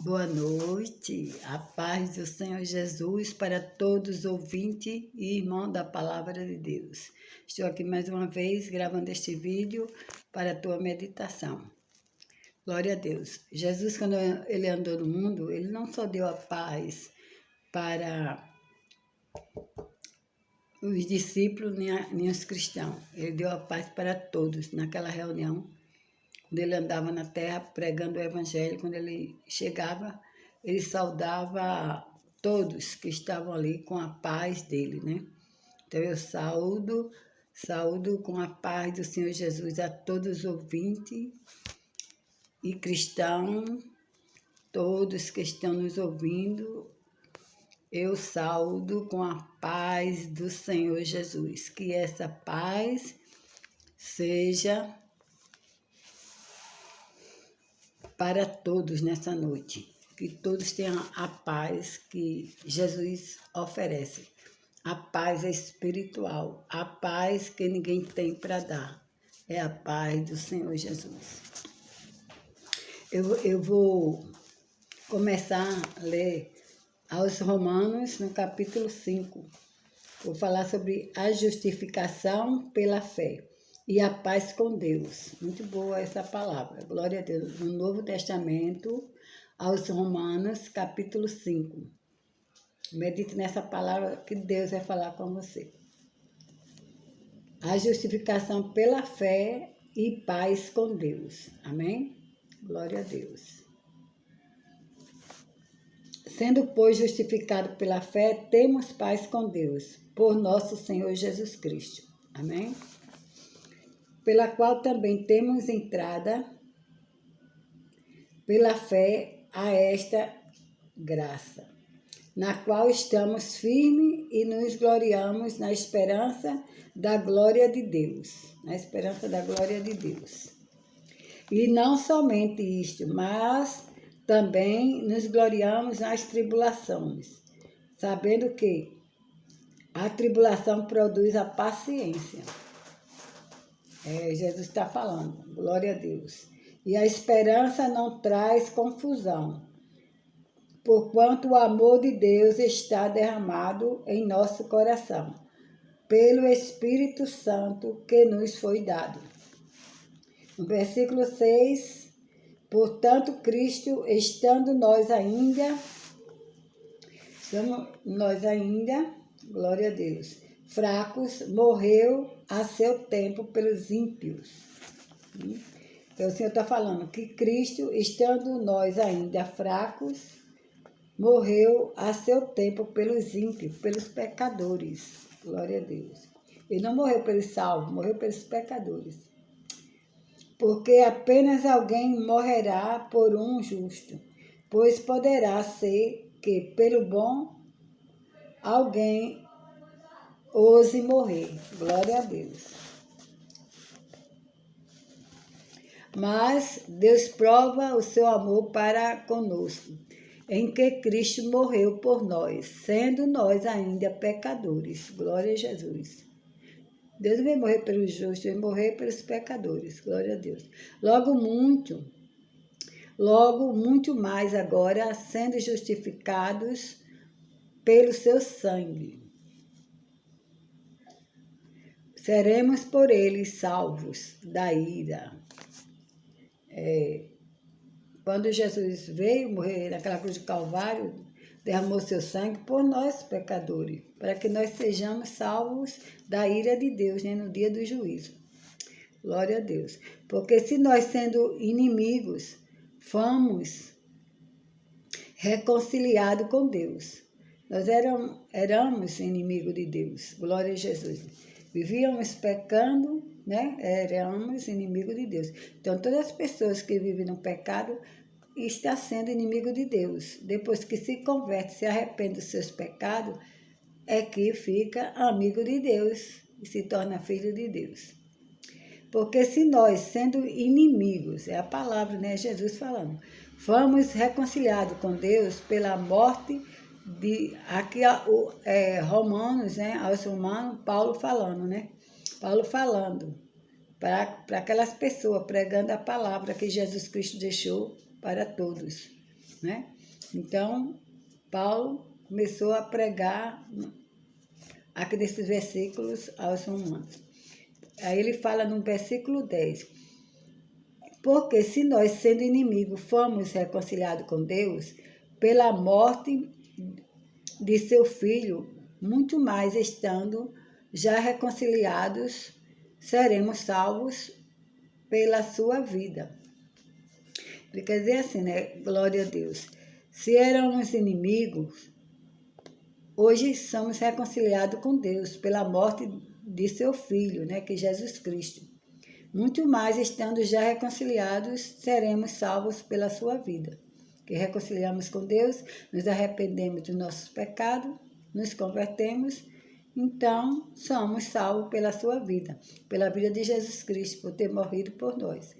Boa noite, a paz do Senhor Jesus para todos ouvintes e irmãos da Palavra de Deus. Estou aqui mais uma vez gravando este vídeo para a tua meditação. Glória a Deus. Jesus, quando ele andou no mundo, ele não só deu a paz para os discípulos nem os cristãos, ele deu a paz para todos naquela reunião. Quando ele andava na terra pregando o evangelho, quando ele chegava, ele saudava todos que estavam ali com a paz dele, né? Então eu saúdo com a paz do Senhor Jesus a todos os ouvintes e cristãos, todos que estão nos ouvindo, eu saúdo com a paz do Senhor Jesus. Que essa paz seja para todos nessa noite, que todos tenham a paz que Jesus oferece, a paz espiritual, a paz que ninguém tem para dar, é a paz do Senhor Jesus. Eu vou começar a ler aos Romanos, no capítulo 5, vou falar sobre a justificação pela fé e a paz com Deus. Muito boa essa palavra. Glória a Deus. No Novo Testamento, aos Romanos, capítulo 5. Medite nessa palavra que Deus vai falar com você. A justificação pela fé e paz com Deus. Amém? Glória a Deus. Sendo, pois, justificado pela fé, temos paz com Deus, por nosso Senhor Jesus Cristo. Amém? Pela qual também temos entrada pela fé a esta graça, na qual estamos firmes e nos gloriamos na esperança da glória de Deus. Na esperança da glória de Deus. E não somente isto, mas também nos gloriamos nas tribulações, sabendo que a tribulação produz a paciência. Jesus está falando, glória a Deus. E a esperança não traz confusão, porquanto o amor de Deus está derramado em nosso coração, pelo Espírito Santo que nos foi dado. No versículo 6, portanto, Cristo, estando nós ainda, glória a Deus, fracos, morreu a seu tempo pelos ímpios. Então o Senhor está falando que Cristo, estando nós ainda fracos, morreu a seu tempo pelos ímpios, pelos pecadores. Glória a Deus. Ele não morreu pelos salvos, morreu pelos pecadores. Porque apenas alguém morrerá por um justo, pois poderá ser que pelo bom alguém ouse morrer. Glória a Deus. Mas Deus prova o seu amor para conosco, em que Cristo morreu por nós, sendo nós ainda pecadores. Glória a Jesus. Deus não veio morrer pelos justos, ele veio morrer pelos pecadores. Glória a Deus. Logo muito mais agora, sendo justificados pelo seu sangue, seremos por ele salvos da ira. Quando Jesus veio morrer naquela cruz de Calvário, derramou seu sangue por nós, pecadores, para que nós sejamos salvos da ira de Deus, né, no dia do juízo. Glória a Deus. Porque se nós, sendo inimigos, fomos reconciliados com Deus. Nós éramos inimigos de Deus. Glória a Jesus. Vivíamos pecando, né? Éramos inimigos de Deus. Então, todas as pessoas que vivem no pecado estão sendo inimigo de Deus. Depois que se converte, se arrepende dos seus pecados, é que fica amigo de Deus e se torna filho de Deus. Porque se nós, sendo inimigos, é a palavra, né? Jesus falando, fomos reconciliados com Deus pela morte de... Aqui, Romanos, né? Aos Romanos, Paulo falando, né? Paulo falando para aquelas pessoas, pregando a palavra que Jesus Cristo deixou para todos. né? Então, Paulo começou a pregar aqui desses versículos aos romanos. Aí ele fala no versículo 10. Porque se nós, sendo inimigos, fomos reconciliados com Deus pela morte de seu Filho, muito mais estando já reconciliados, seremos salvos pela sua vida. Ele quer dizer assim, né? Glória a Deus. Se éramos inimigos, hoje somos reconciliados com Deus pela morte de seu Filho, né? Que é Jesus Cristo. Muito mais, estando já reconciliados, seremos salvos pela sua vida. Que reconciliamos com Deus, nos arrependemos dos nossos pecados, nos convertemos, então somos salvos pela sua vida de Jesus Cristo, por ter morrido por nós.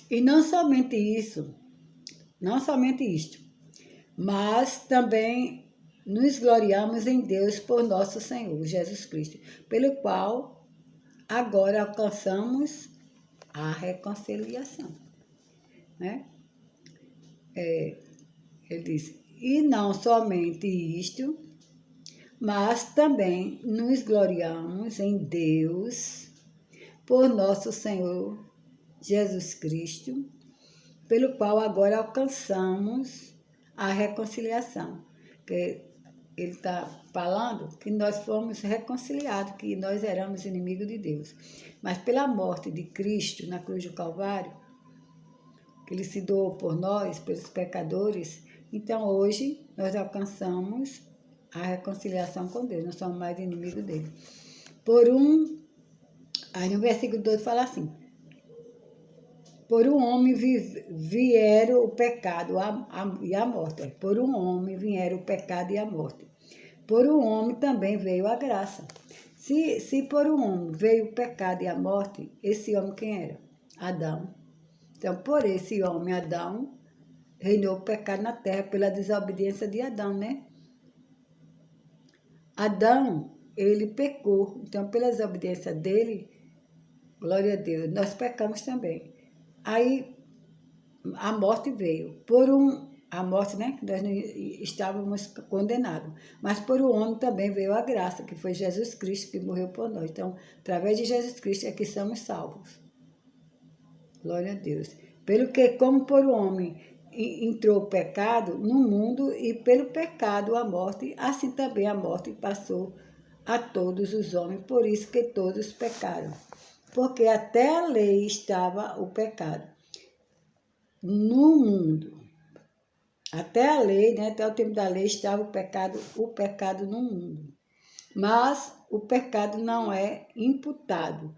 E não somente isso, mas também nos gloriamos em Deus por nosso Senhor Jesus Cristo, pelo qual agora alcançamos a reconciliação, né? Ele diz, e não somente isto, mas também nos gloriamos em Deus por nosso Senhor Jesus Cristo, pelo qual agora alcançamos a reconciliação. Que ele está falando que nós fomos reconciliados, que nós éramos inimigos de Deus. Mas pela morte de Cristo na cruz do Calvário, que ele se doou por nós, pelos pecadores, então hoje nós alcançamos a reconciliação com Deus, não somos mais inimigos dele. Aí no versículo 12 fala assim, por um homem vieram o pecado e a morte. Por um homem vieram o pecado e a morte. Por um homem também veio a graça. Se por um homem veio o pecado e a morte, esse homem quem era? Adão. Então, por esse homem, Adão, reinou o pecado na terra pela desobediência de Adão, né? Adão, ele pecou. Então, pela desobediência dele, glória a Deus, nós pecamos também. Aí a morte veio. A morte, né? Nós não estávamos condenados. Mas por um homem também veio a graça, que foi Jesus Cristo que morreu por nós. Então, através de Jesus Cristo é que somos salvos. Glória a Deus. Pelo que, como por um homem entrou o pecado no mundo, e pelo pecado a morte, assim também a morte passou a todos os homens. Por isso que todos pecaram. Porque até a lei estava o pecado no mundo. Até a lei, né, até o tempo da lei estava o pecado no mundo. Mas o pecado não é imputado,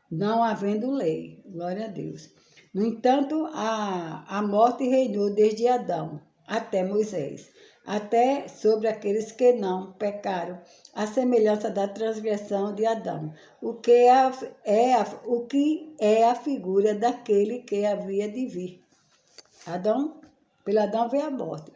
não havendo lei. Glória a Deus. No entanto, a morte reinou desde Adão até Moisés, até sobre aqueles que não pecaram, a semelhança da transgressão de Adão, o que é a figura daquele que havia de vir. Pelo Adão veio a morte,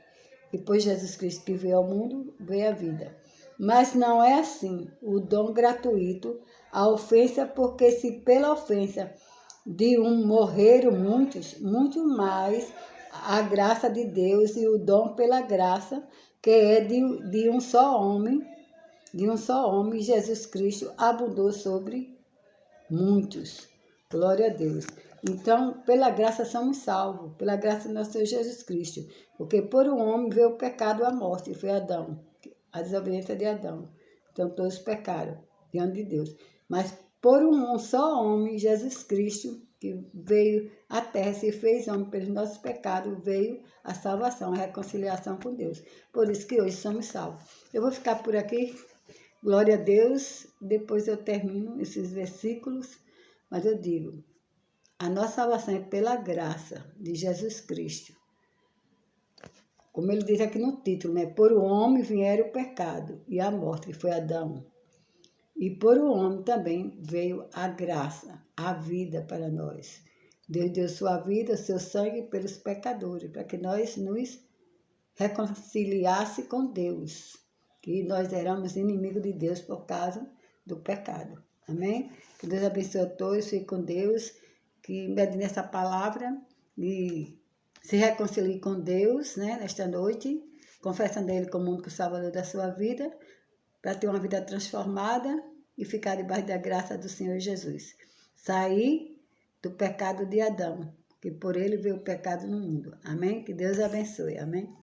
depois Jesus Cristo que veio ao mundo, veio a vida. Mas não é assim, o dom gratuito, a ofensa, porque se pela ofensa de um morreram muitos, muito mais a graça de Deus e o dom pela graça, que é de um só homem, Jesus Cristo, abundou sobre muitos. Glória a Deus. Então, pela graça somos salvos, pela graça do nosso Senhor Jesus Cristo. Porque por um homem veio o pecado, a morte, foi Adão, a desobediência de Adão. Então, todos pecaram diante de Deus. Mas por um só homem, Jesus Cristo, que veio à terra, se fez homem pelos nossos pecados, veio a salvação, a reconciliação com Deus. Por isso que hoje somos salvos. Eu vou ficar por aqui. Glória a Deus. Depois eu termino esses versículos, mas eu digo, a nossa salvação é pela graça de Jesus Cristo. Como ele diz aqui no título, né? Por o homem vieram o pecado e a morte, que foi Adão. E por o homem também veio a graça, a vida para nós. Deus deu sua vida, seu sangue pelos pecadores, para que nós nos reconciliasse com Deus, que nós éramos inimigos de Deus por causa do pecado. Amém? Que Deus abençoe a todos, fique com Deus, que medite nessa palavra e se reconcilie com Deus, né, nesta noite, confessando Ele como o único Salvador da sua vida, para ter uma vida transformada e ficar debaixo da graça do Senhor Jesus. Sair do pecado de Adão, que por ele veio o pecado no mundo. Amém? Que Deus abençoe. Amém?